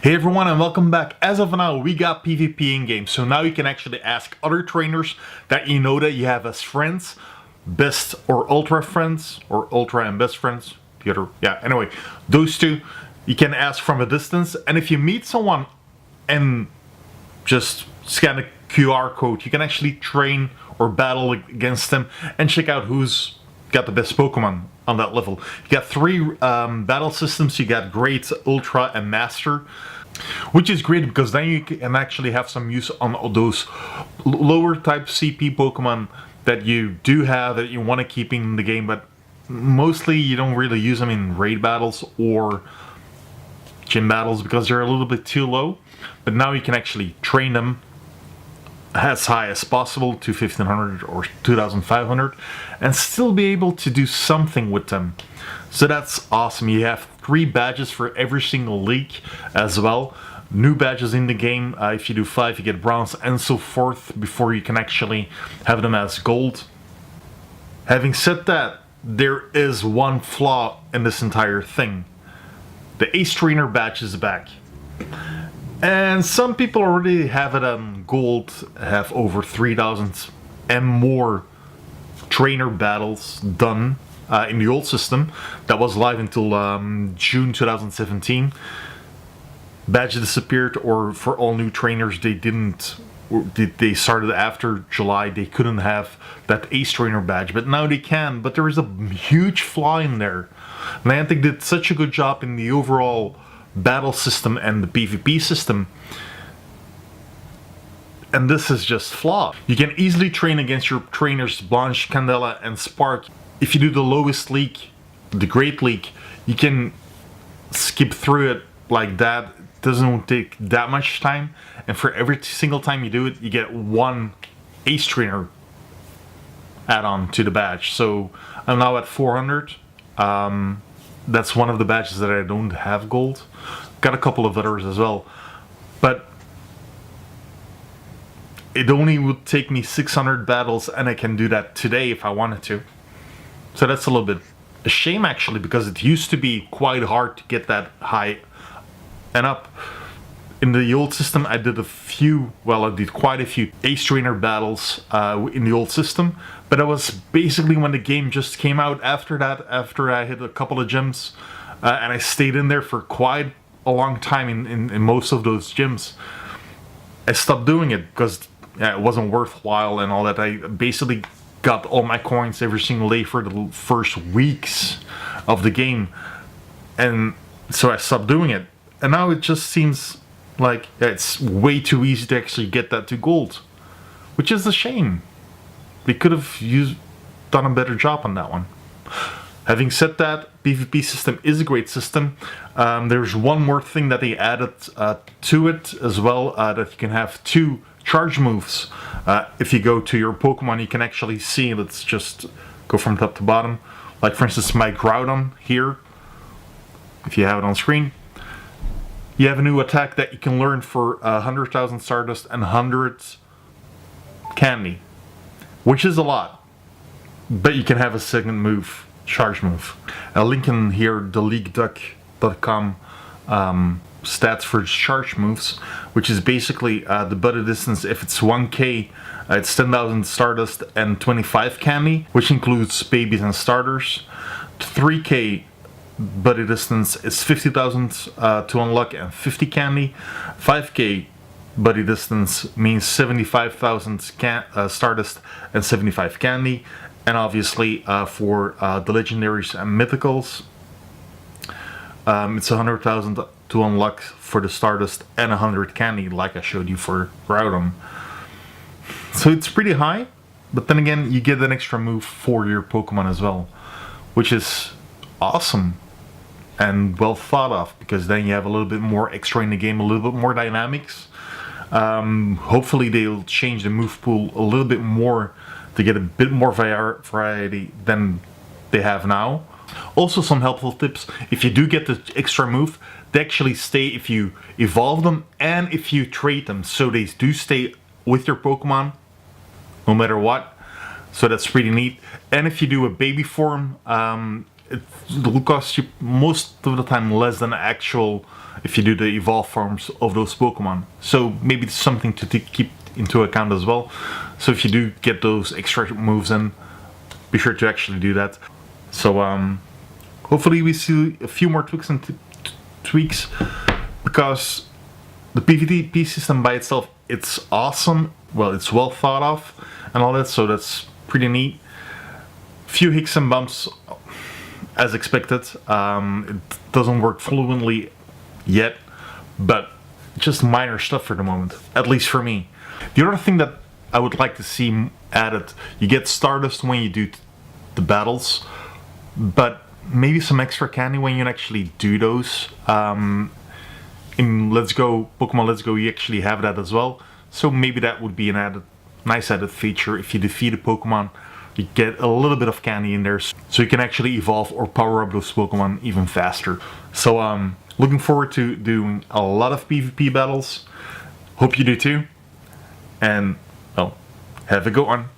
Hey everyone and welcome back. As of now, we got PvP in game, so now you can actually ask other trainers that you know that you have as friends, best or ultra friends, or ultra and best friends. Anyway, those two, you can ask from a distance, and if you meet someone and just scan a QR code, you can actually train or battle against them and check out who's got the best Pokemon on that level. You got three battle systems. You got Great, Ultra, and Master, which is great because then you can actually have some use on those lower type CP Pokemon that you do have that you want to keep in the game, but mostly you don't really use them in raid battles or gym battles because they're a little bit too low. But now you can actually train them as high as possible to 1500 or 2500 and still be able to do something with them. So that's awesome. You have 3 badges for every single league as well. New badges in the game. If you do 5, you get bronze and so forth before you can actually have them as gold. Having said that, there is one flaw in this entire thing. The Ace Trainer badge is back. And some people already have it on gold, have over 3,000 and more trainer battles done in the old system that was live until June 2017. Badge disappeared, or for all new trainers, they started after July, they couldn't have that Ace Trainer badge, but now they can. But there is a huge flaw in there. Niantic did such a good job in the overall battle system and the PvP system, and this is just flawed. You can easily train against your trainers Blanche, Candela, and Spark. If you do the lowest league, the Great League, you can skip through it like that. It doesn't take that much time, and for every single time you do it, you get 1 Ace Trainer add-on to the badge. So I'm now at 400. That's one of the badges that I don't have gold. Got a couple of others as well, but it only would take me 600 battles, and I can do that today if I wanted to. So that's a little bit a shame actually, because it used to be quite hard to get that high and up. In the old system, I did quite a few Ace Trainer battles in the old system, but it was basically when the game just came out. After that, after I hit a couple of gyms, and I stayed in there for quite a long time in most of those gyms, I stopped doing it because it wasn't worthwhile and all that. I basically got all my coins every single day for the first weeks of the game, and so I stopped doing it. And now it just seems like it's way too easy to actually get that to gold, which is a shame. They could have done a better job on that one. Having said that, PvP system is a great system. There's one more thing that they added to it as well, that you can have 2 charge moves. If you go to your Pokemon, you can actually see, let's just go from top to bottom. Like for instance, my Groudon here, if you have it on screen. You have a new attack that you can learn for 100,000 Stardust and 100 Candy, which is a lot. But you can have a second move, charge move. I'll link in here the leagueduck.com stats for charge moves, which is basically the buddy distance. If it's 1k, it's 10,000 Stardust and 25 Candy, which includes babies and starters. 3k buddy distance is 50,000 to unlock and 50 Candy. 5k buddy distance means 75,000 Stardust and 75 Candy. And obviously for the legendaries and mythicals, it's 100,000 to unlock for the Stardust and 100 Candy, like I showed you for Groudon. So it's pretty high, but then again, you get an extra move for your Pokemon as well, which is awesome and well thought of, because then you have a little bit more extra in the game, a little bit more dynamics. Hopefully they'll change the move pool a little bit more to get a bit more variety than they have now. Also, some helpful tips: if you do get the extra move, they actually stay if you evolve them and if you trade them, so they do stay with your Pokemon no matter what. So that's pretty neat. And if you do a baby form, it will cost you most of the time less than actual if you do the evolve forms of those Pokemon. So maybe it's something to keep into account as well. So if you do get those extra moves in, be sure to actually do that. So hopefully we see a few more tweaks, because the PvP system by itself, it's awesome. Well, it's well thought of and all that, so that's pretty neat. Few hiccups and bumps as expected. It doesn't work fluently yet, but just minor stuff for the moment, at least for me. The other thing that I would like to see added, you get Stardust when you do the battles, but maybe some extra candy when you actually do those. In Let's Go, Pokemon Let's Go, you actually have that as well. So maybe that would be an nice added feature. If you defeat a Pokemon, you get a little bit of candy in there, so you can actually evolve or power up those Pokemon even faster. So looking forward to doing a lot of PvP battles. Hope you do too. And well, have a good one.